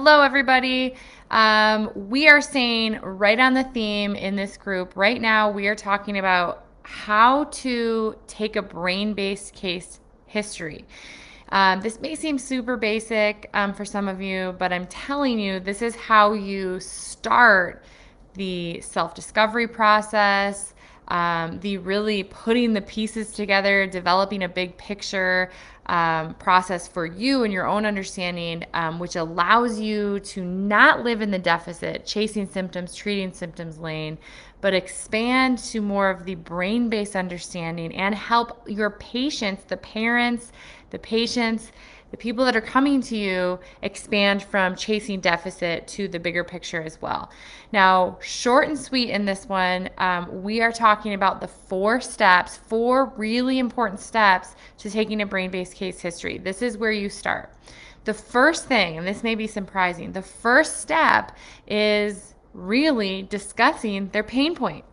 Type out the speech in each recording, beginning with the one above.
Hello, everybody. We are staying right on the theme in this group. Right now, we are talking about how to take a brain-based case history. This may seem super basic for some of you, but I'm telling you, this is how you start the self-discovery process, the really putting the pieces together, developing a big picture process for you and your own understanding, which allows you to not live in the deficit, chasing symptoms, treating symptoms lane, but expand to more of the brain-based understanding and help your patients, the parents, the patients, the people that are coming to you expand from chasing deficit to the bigger picture as well. Now, short and sweet in this one, we are talking about the 4 really important steps to taking a brain-based case history. This is where you start. The first thing, and this may be surprising, the first step is really discussing their pain point.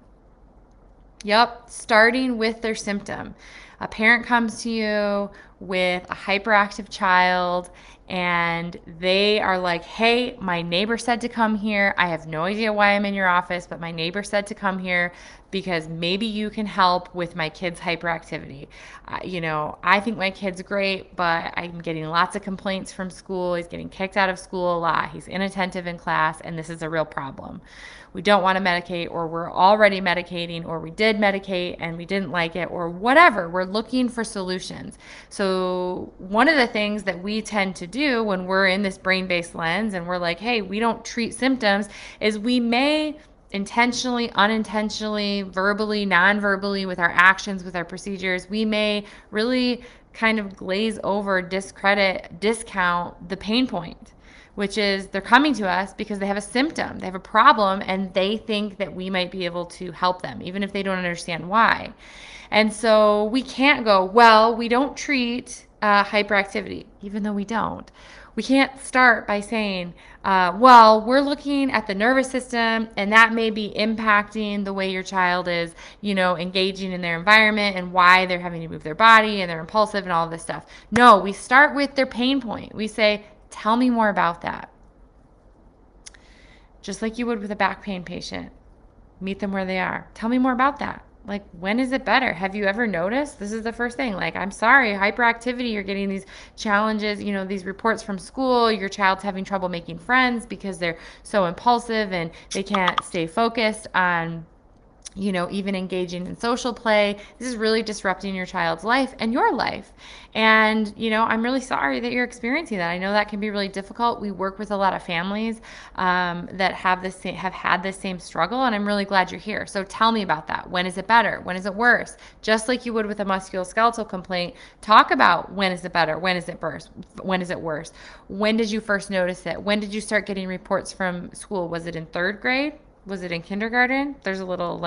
Yep, starting with their symptom. A parent comes to you with a hyperactive child and they are like, hey, my neighbor said to come here. I have no idea why I'm in your office, but my neighbor said to come here because maybe you can help with my kid's hyperactivity. I think my kid's great, but I'm getting lots of complaints from school. He's getting kicked out of school a lot. He's inattentive in class, and this is a real problem. We don't want to medicate, or we're already medicating, or we did medicate and we didn't like it, or whatever. We're looking for solutions. So one of the things that we tend to do when we're in this brain-based lens and we're like, hey, we don't treat symptoms, is we may intentionally, unintentionally, verbally, non-verbally, with our actions, with our procedures, we may really kind of glaze over, discredit, discount the pain point, which is they're coming to us because they have a symptom, they have a problem, and they think that we might be able to help them, even if they don't understand why. And so we can't go, well, we don't treat hyperactivity, even though we don't. We can't start by saying, well, we're looking at the nervous system and that may be impacting the way your child is, engaging in their environment and why they're having to move their body and they're impulsive and all of this stuff. No, we start with their pain point. We say, tell me more about that. Just like you would with a back pain patient. Meet them where they are. Tell me more about that. Like, when is it better? Have you ever noticed? This is the first thing. Like, I'm sorry, hyperactivity, you're getting these challenges, these reports from school, your child's having trouble making friends because they're so impulsive and they can't stay focused on even engaging in social play. This is really disrupting your child's life and your life. And, I'm really sorry that you're experiencing that. I know that can be really difficult. We work with a lot of families that have had this same struggle, and I'm really glad you're here. So tell me about that. When is it better? When is it worse? Just like you would with a musculoskeletal complaint, talk about when is it better? When is it worse? When is it worse? When did you first notice it? When did you start getting reports from school? Was it in 3rd grade? Was it in kindergarten? There's a little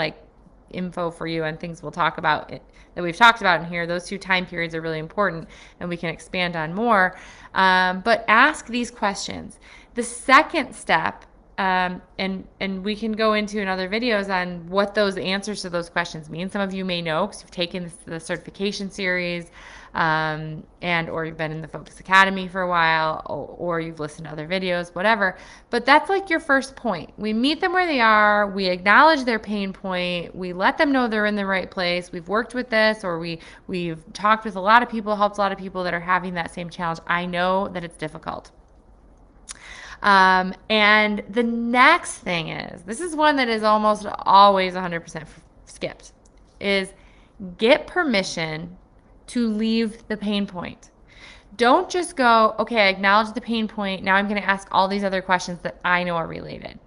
info for you and things we'll talk about that we've talked about in here. Those 2 time periods are really important and we can expand on more. But ask these questions. The second step, and we can go into in other videos on what those answers to those questions mean. Some of you may know because you've taken the certification series, or you've been in the Focus Academy for a while, or you've listened to other videos, whatever. But that's like your first point. We meet them where they are. We acknowledge their pain point. We let them know they're in the right place. We've worked with this, or we've talked with a lot of people, helped a lot of people that are having that same challenge. I know that it's difficult. And the next thing is, this is one that is almost always 100% skipped, is get permission to leave the pain point. Don't just go, okay, I acknowledge the pain point. Now I'm going to ask all these other questions that I know are related.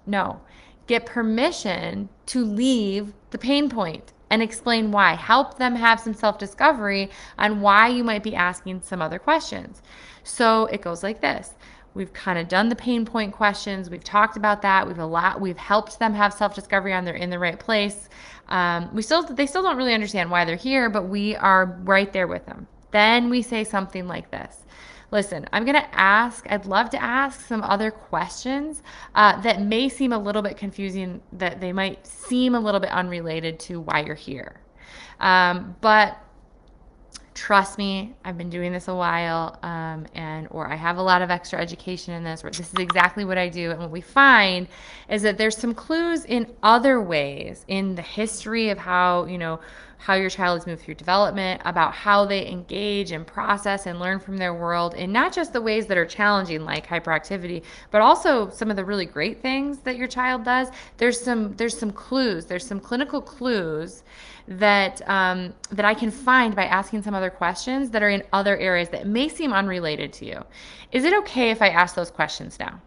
No, get permission to leave the pain point and explain why. Help them have some self-discovery on why you might be asking some other questions. So it goes like this. We've kind of done the pain point questions. We've talked about that. We've helped them have self-discovery on they're in the right place. They still don't really understand why they're here, but we are right there with them. Then we say something like this. Listen, I'd love to ask some other questions that may seem a little bit confusing, that they might seem a little bit unrelated to why you're here. But trust me, I've been doing this a while, or I have a lot of extra education in this, or this is exactly what I do. And what we find is that there's some clues in other ways in the history of how, how your child has moved through development, about how they engage and process and learn from their world, and not just the ways that are challenging like hyperactivity, but also some of the really great things that your child does. There's some clues, there's some clinical clues that that I can find by asking some other questions that are in other areas that may seem unrelated to you. Is it okay if I ask those questions now?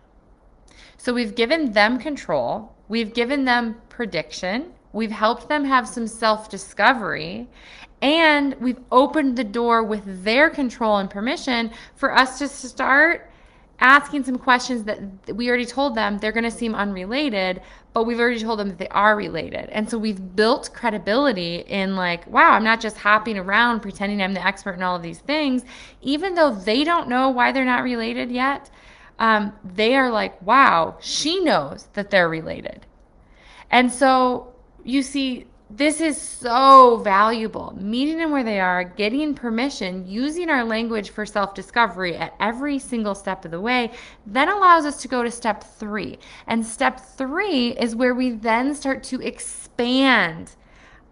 So we've given them control, we've given them prediction, we've helped them have some self-discovery, and we've opened the door with their control and permission for us to start asking some questions that we already told them they're going to seem unrelated, but we've already told them that they are related. And so we've built credibility in like, wow, I'm not just hopping around pretending I'm the expert in all of these things. Even though they don't know why they're not related yet, they are like, wow, she knows that they're related. And so you see, this is so valuable. Meeting them where they are, getting permission, using our language for self-discovery at every single step of the way, then allows us to go to step 3. And step 3 is where we then start to expand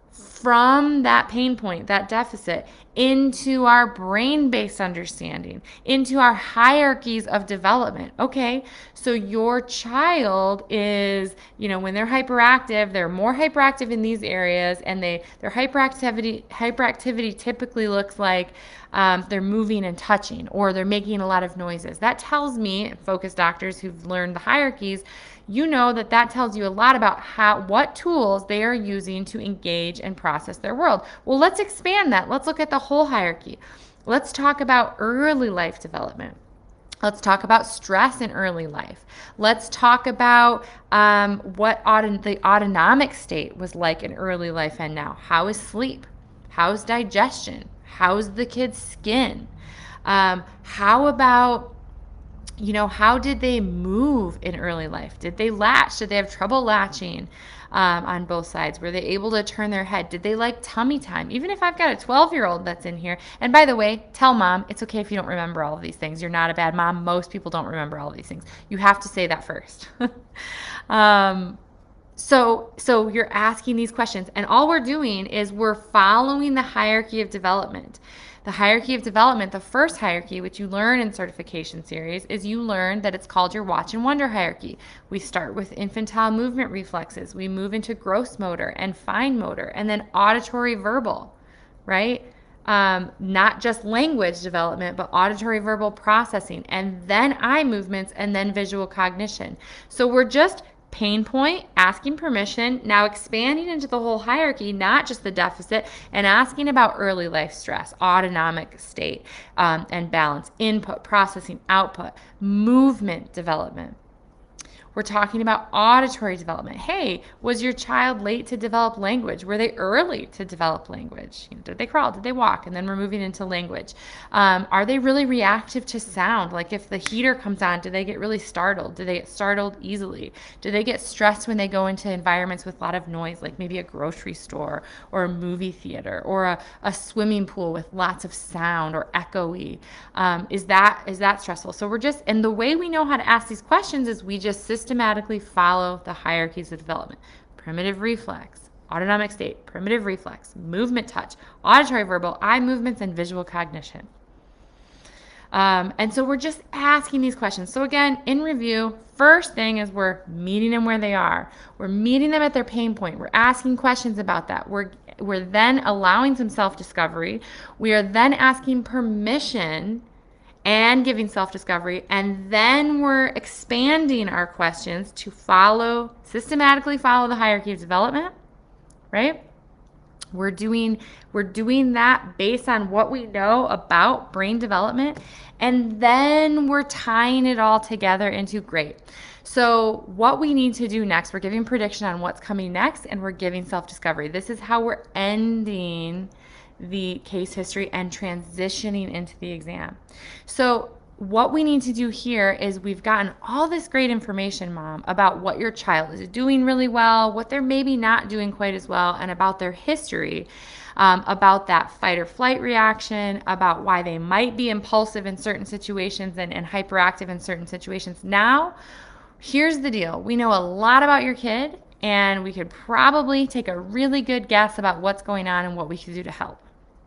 from that pain point, that deficit, into our brain-based understanding, into our hierarchies of development. Okay, so your child is, when they're hyperactive, they're more hyperactive in these areas, and their hyperactivity typically looks like they're moving and touching, or they're making a lot of noises. That tells me, focus doctors who've learned the hierarchies, that tells you a lot about what tools they are using to engage and process their world. Well, let's expand that. Let's look at the whole hierarchy. Let's talk about early life development. Let's talk about stress in early life. Let's talk about what the autonomic state was like in early life and now. How is sleep? How's digestion? How's the kid's skin? How about how did they move in early life? Did they latch? Did they have trouble latching on both sides? Were they able to turn their head? Did they like tummy time? Even if I've got a 12-year-old that's in here, and by the way, tell mom, it's okay if you don't remember all of these things. You're not a bad mom. Most people don't remember all of these things. You have to say that first. So you're asking these questions, and all we're doing is we're following the hierarchy of development. The hierarchy of development, the first hierarchy, which you learn in certification series, is you learn that it's called your watch and wonder hierarchy. We start with infantile movement reflexes. We move into gross motor and fine motor, and then auditory verbal, right? Not just language development, but auditory verbal processing, and then eye movements, and then visual cognition. So we're just pain point, asking permission, now expanding into the whole hierarchy, not just the deficit, and asking about early life stress, autonomic state, and balance, input, processing, output, movement development. We're talking about auditory development. Hey, was your child late to develop language? Were they early to develop language? Did they crawl? Did they walk? And then we're moving into language. Are they really reactive to sound? Like if the heater comes on, do they get really startled? Do they get startled easily? Do they get stressed when they go into environments with a lot of noise, like maybe a grocery store or a movie theater or a swimming pool with lots of sound or echoey? Is that stressful? So and the way we know how to ask these questions is we just systematically follow the hierarchies of development. Primitive reflex, autonomic state, primitive reflex, movement touch, auditory verbal, eye movements, and visual cognition. And so we're just asking these questions. So again, in review, first thing is we're meeting them where they are. We're meeting them at their pain point. We're asking questions about that. We're then allowing some self-discovery. We are then asking permission and giving self-discovery, and then we're expanding our questions to systematically follow the hierarchy of development, right? We're doing that based on what we know about brain development, and then we're tying it all together into great. So what we need to do next, we're giving prediction on what's coming next, and we're giving self-discovery. This is how we're ending the case history and transitioning into the exam. So what we need to do here is we've gotten all this great information, Mom, about what your child is doing really well, what they're maybe not doing quite as well, and about their history, about that fight or flight reaction, about why they might be impulsive in certain situations and hyperactive in certain situations. Now, here's the deal. We know a lot about your kid, and we could probably take a really good guess about what's going on and what we can do to help.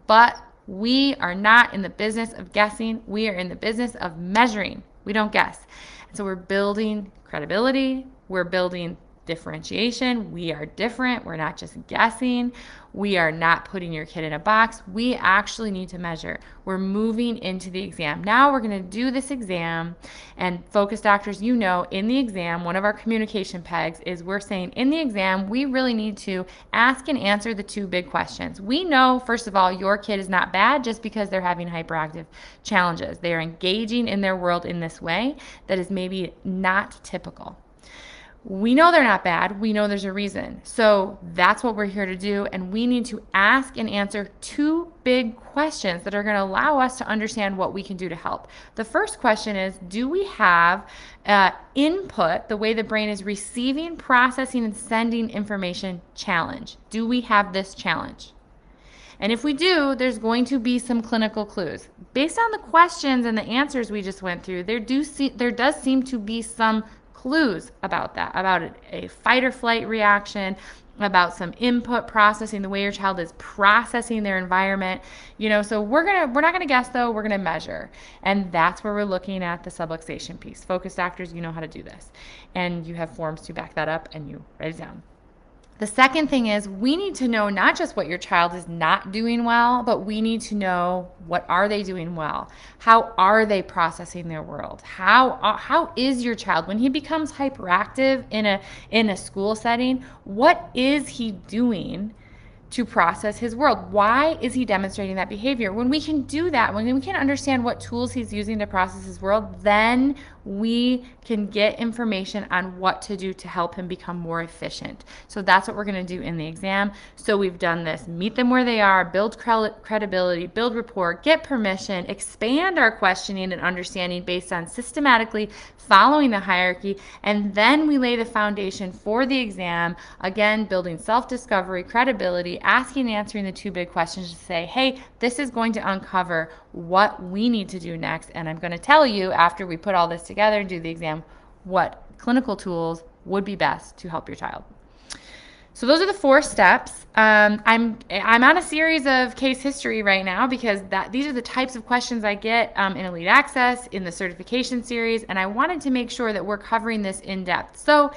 But we are not in the business of guessing. We are in the business of measuring. We don't guess. And so we're building credibility. We're building differentiation. We are different. We're not just guessing. We are not putting your kid in a box. We actually need to measure. We're moving into the exam. Now we're going to do this exam, and focus doctors, you know, in the exam, one of our communication pegs is we're saying in the exam, we really need to ask and answer the two big questions. We know, first of all, your kid is not bad just because they're having hyperactive challenges. They are engaging in their world in this way that is maybe not typical. We know they're not bad. We know there's a reason. So that's what we're here to do. And we need to ask and answer two big questions that are going to allow us to understand what we can do to help. The first question is, do we have input, the way the brain is receiving, processing, and sending information challenge? Do we have this challenge? And if we do, there's going to be some clinical clues. Based on the questions and the answers we just went through, there does seem to be some clues about that, about a fight or flight reaction, about some input processing, the way your child is processing their environment. So we're not gonna guess though, we're gonna measure. And that's where we're looking at the subluxation piece. Focus doctors, you know how to do this. And you have forms to back that up, and you write it down. The second thing is we need to know not just what your child is not doing well, but we need to know what are they doing well? How are they processing their world? How is your child when he becomes hyperactive in a school setting? What is he doing to process his world? Why is he demonstrating that behavior? When we can do that, when we can understand what tools he's using to process his world, then we can get information on what to do to help him become more efficient. So that's what we're going to do in the exam. So we've done this: meet them where they are, build credibility, build rapport, get permission, expand our questioning and understanding based on systematically following the hierarchy, and then we lay the foundation for the exam, again, building self-discovery, credibility, asking and answering the two big questions to say, hey, this is going to uncover what we need to do next, and I'm going to tell you after we put all this together and do the exam what clinical tools would be best to help your child. So those are the 4 steps. I'm on a series of case history right now because these are the types of questions I get in Elite Access, in the certification series, and I wanted to make sure that we're covering this in depth. So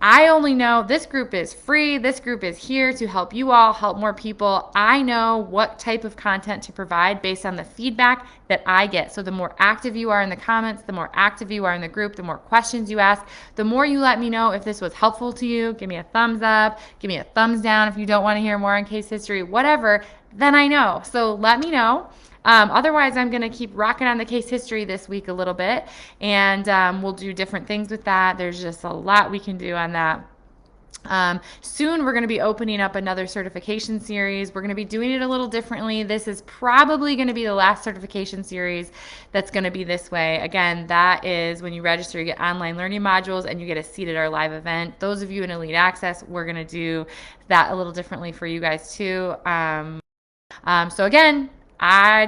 I only know this group is free. This group is here to help you all, help more people. I know what type of content to provide based on the feedback that I get. So the more active you are in the comments, the more active you are in the group, the more questions you ask, the more you let me know if this was helpful to you. Give me a thumbs up, give me a thumbs down if you don't want to hear more on case history, whatever, then I know. So let me know. Otherwise, I'm going to keep rocking on the case history this week a little bit, and we'll do different things with that. There's just a lot we can do on that. Soon we're going to be opening up another certification series. We're going to be doing it a little differently. This is probably going to be the last certification series that's going to be this way. Again, that is when you register, you get online learning modules and you get a seat at our live event. Those of you in Elite Access, we're going to do that a little differently for you guys too. So again,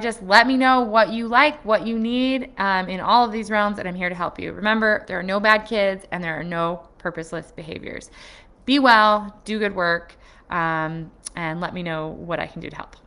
just let me know what you like, what you need in all of these realms, and I'm here to help you. Remember, there are no bad kids and there are no purposeless behaviors. Be well, do good work, and let me know what I can do to help.